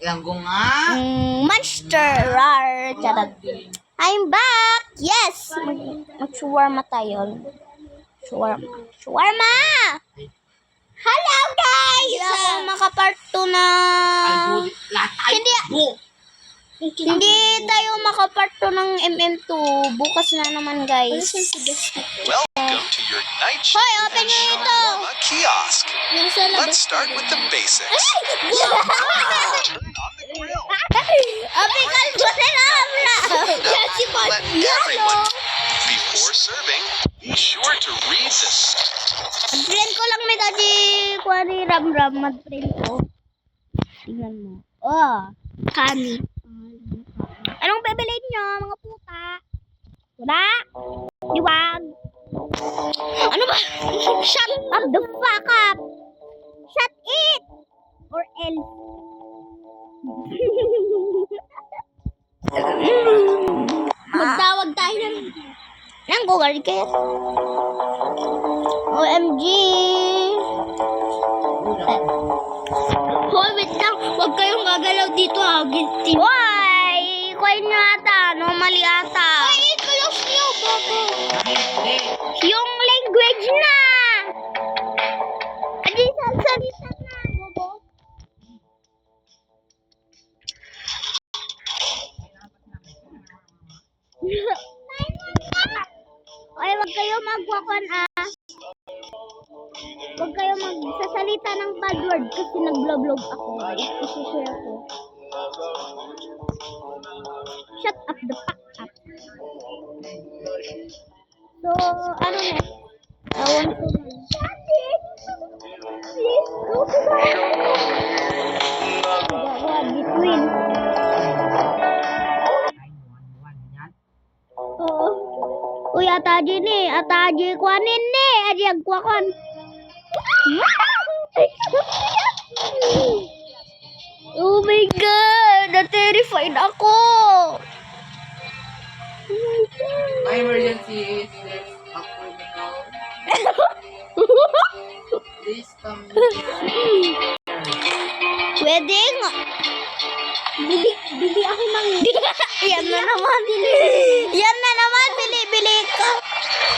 Ilang ko nga. Monster. Rar. Charot. I'm back. Yes. Mag-shawarma tayo. Shawarma. Hello guys. Hindi ako makapart 2 na. Hindi tayo makapart 2 ng MM2. Bukas na naman guys. Welcome to your night shift Hoy, open nyo ito. shawarma kiosk. Let's start with the basics. Turn on the grill. Open ka po sila. Let everyone. Before serving, be sure to read the Mag-print ko lang may tadi kuwari ram-ram. Mag-print ko. Tingnan mo. Oh, kani. Anong bibilin nyo, mga puta? Wala? Diwag? Ano ba? Shut up the fuck up! Shut it! Or else. Magtawag tayo ng Google Care. OMG! Hoy, wait lang. Huwag kayong gagalaw dito ha. Hoy! Ikuhay nyo ata. No, mali ata. Ay, close nyo, bobo. Yung language na. Adi, salsalita na, bobo. Ay, wag kayo magwakon Huwag kayo magsasalita ng bad word kasi nag-vlog ako. I-share ko. Shut up the fuck up. So, ano na? I want to shut it. Please go to the between. Oo. Uy, ataji ni. Ataji kuanin ni. Adi agwakon. Oh my god, na-terrified ako. My emergency is after the now. Please come here. Wedding. Bili ako ng... Yan na naman. Yan na naman, bili ka.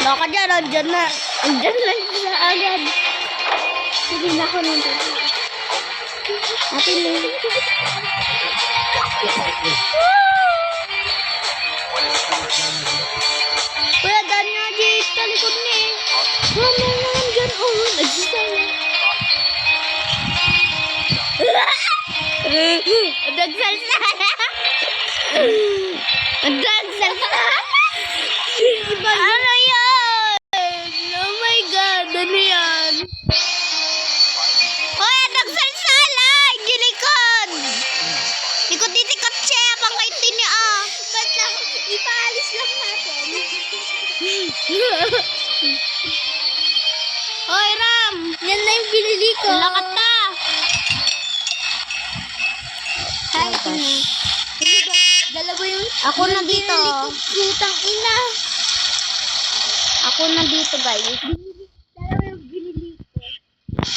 Baka dyan, andyan na. Andyan lang sa agad. Bili na ako nito. Atin lang. Kuya, daan nga dito, talikod ni. Mama naman dyan, oh, nagsisaya. Nagsalsa. Nagsalsa. Ano yan? Oh my God, ano yan? Hoy, nagsalsala! Gilikod! Ikot-itikot siya, pang kainti niya Ba't lang? Ipaalis lang natin. Hoy, Ram! Yan na yung binili ko. Lakat na! Hi, dalawa yung... Ako na dito. Putang ina. Ako na dito, guys. Dalawa yung binili ko.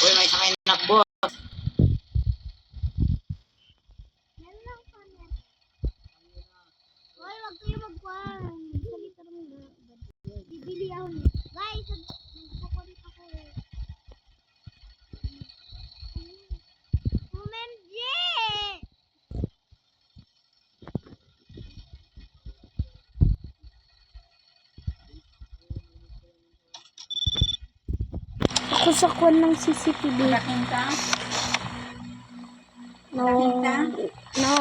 Uy, may sakay na boss. Yan lang kanya. Hoy, wag kayo magkuhan. Salita lang na. Bibili ako. Guys, nagkukulit ako. Momenje! Ako sa kwan ng CCTV. No. No.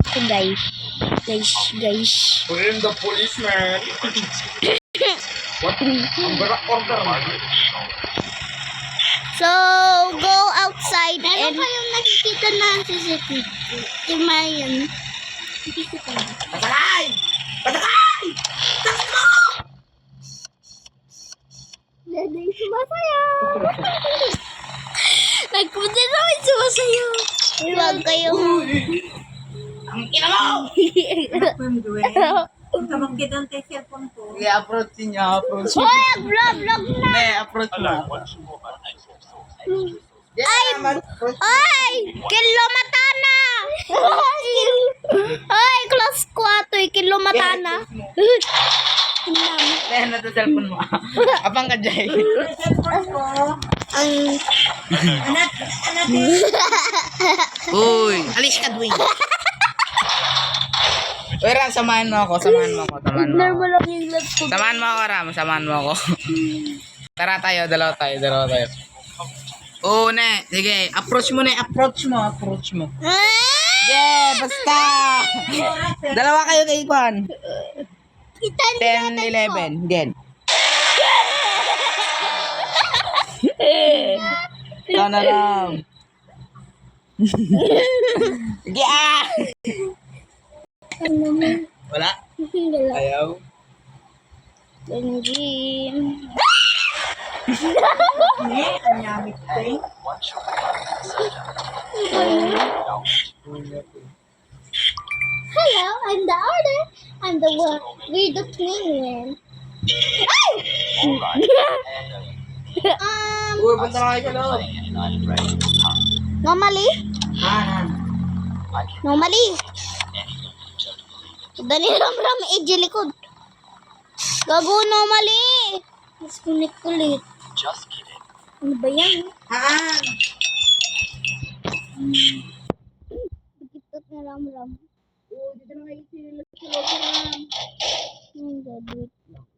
Ako guys. Bring the policeman. What? Ang barak order, man. So, go outside and... Ano kayong nakikita na CCTV? Imayan. Nakikita na. Patakay! Patakay! Dada yung sumasayaw. Nagpunta namin sumasayaw. Huwag kayong... Ang ina mo! Ang kamang kitang tayo cellphone ko. I-approach niya, approach. Hoy, vlog na! Ne, approach mo. Ay! Ay! Kilo matana! Ay, class 4. Kilo matana. Ayan na sa cellphone mo. Abang ka, Jay. Cellphone ko. Ang... Uy, alis ka, Dwayne. Uy, Ram, samahan mo ako. Ignore mo lang yung love ko. Samahan mo ako, Ram. Samahan mo ako. Tara tayo, dalawa tayo. Oo, ne. Sige, approach mo. Yeah, basta. Dalawa kayo kay Kwan. Kita 10, 11. Gen. Ikaw na lang. Sige, Wala? Ayaw? Jim. Ang yummy thing. Hello, I'm the order. I'm the one. We're the twin. Ay! Uy, punta na kayo sa loob. Normally? Normally? Dali ram edge likod. Gago normally. Disconnect ulit. Just kidding. Ano ba yan? Bigitot na ram. Oo, dito na kayo sa loob, Ram. Wait lang.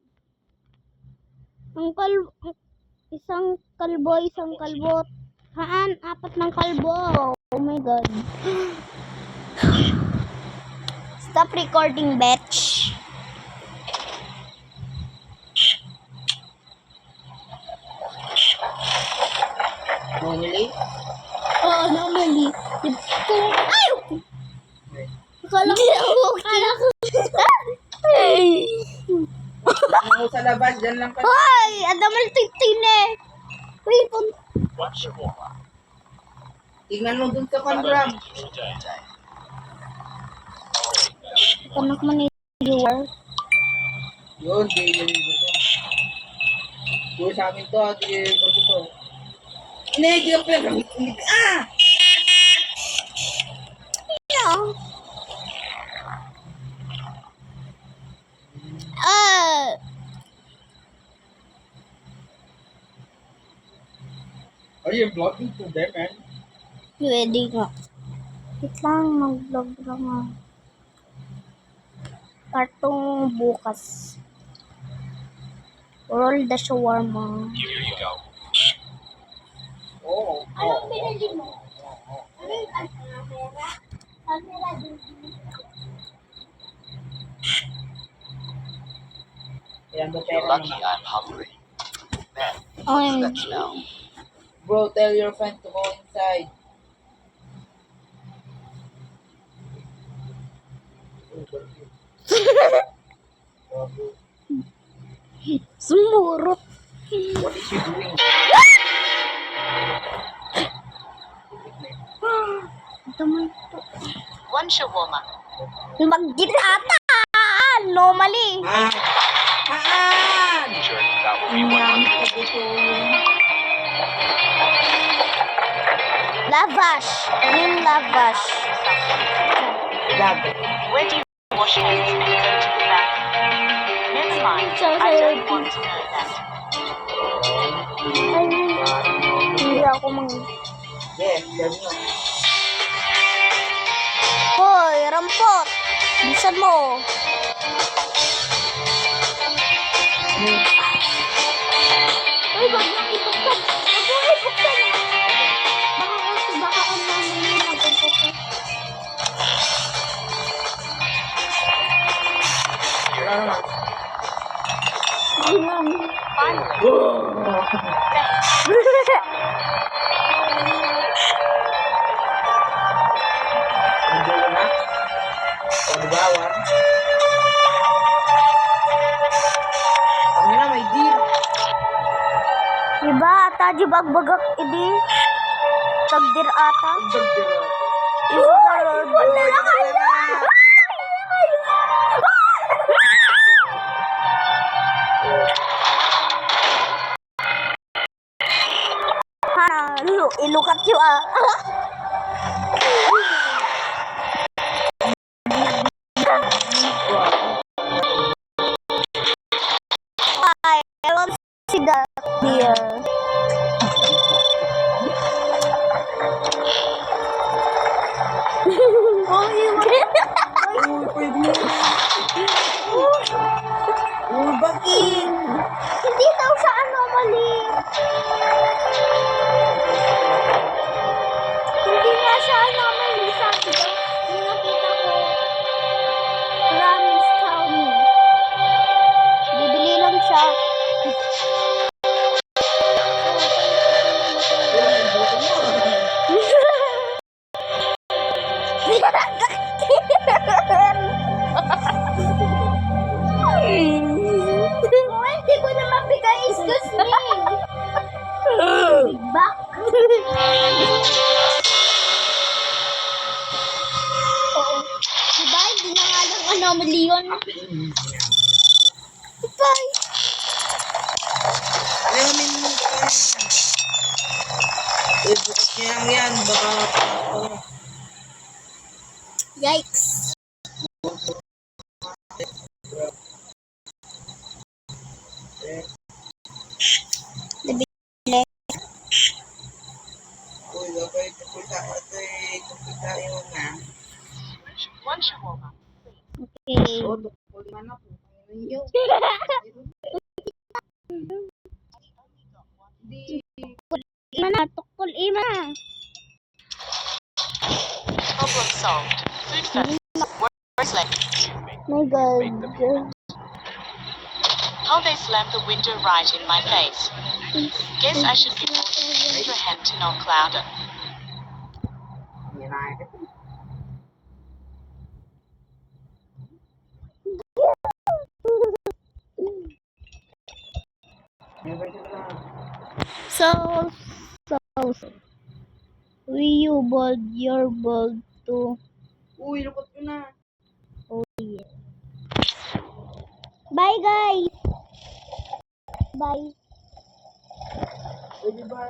Isang kalbo. Haan, 4 ng kalbo. Oh my god. Stop recording, bitch. Normally? Oo, normally. Kung, ay! Akala ko. Ano sa labas, dyan lang ka. Hoy! Adamal titine. Wait, What's your warm-up? Tingnan mo dun sa Kwan, Ram. Kanak man ni viewer. Yun, di. Uy, sa amin to, di. Ito. Hindi ka pala. Are you vlogging to them, man? Pwede nga. Wait lang, mag-vlog lang nga. Partong bukas. Roll the shawarma. Here you go. Oo. Anong binili mo? Ano yung camera? Camera din. Kaya mo You're pera lucky naman. I'm hungry. Man, OMG. that smell. Bro, tell your friend to go inside. Sumurot. What is she doing? Ito mo ito. One shawarma. Mag-gitata! Normally. Sure, that will be 100. Lavash. Lavash. Gabi. Where do you wash hands and go to the bathroom? Never mind. I don't want to know that. Ay, hindi ako Yes, gabi nga. Hoy, rampot! Bisan mo! Uy, wag nang ibuksan! Wag nang ibuksan! Baka ang namin yung nagpupuksan. Wala naman. Ayun. Ang dulo na. O, diba, Wan? Ano na, may deal. Diba, ata di bagbagak idi? Tagdir ata? Ang dagdira. Wala na kayo! Halo. look at you, ah. I want to see that deer. Oh, Uy, pwede mo. Uy, bakit? Hindi daw siya anomaly. Hindi nga siya anomaly. Sabi daw, yung nakita ko. Promise, tell me. Bibili lang siya. Hindi ko na mabigay. Excuse me. Back. Oo. Diba? Hindi na nga lang anomaly yun. Bye. Ayamin mo pa. Eh, bukas niya lang yan. Baka ako. Yikes. Uy, dapat kapita yun na. Okay. O, tukul man ako. Yun. Ima na, tukol ima. Problem solved. Food first. Words left. My God. Oh, they slammed the window right in my face. Guess I should be more comprehend to no clouder. Yan na. So. You bold, you're bold too. Uy, lukot ko na. Bye guys. Bye. Pwede ba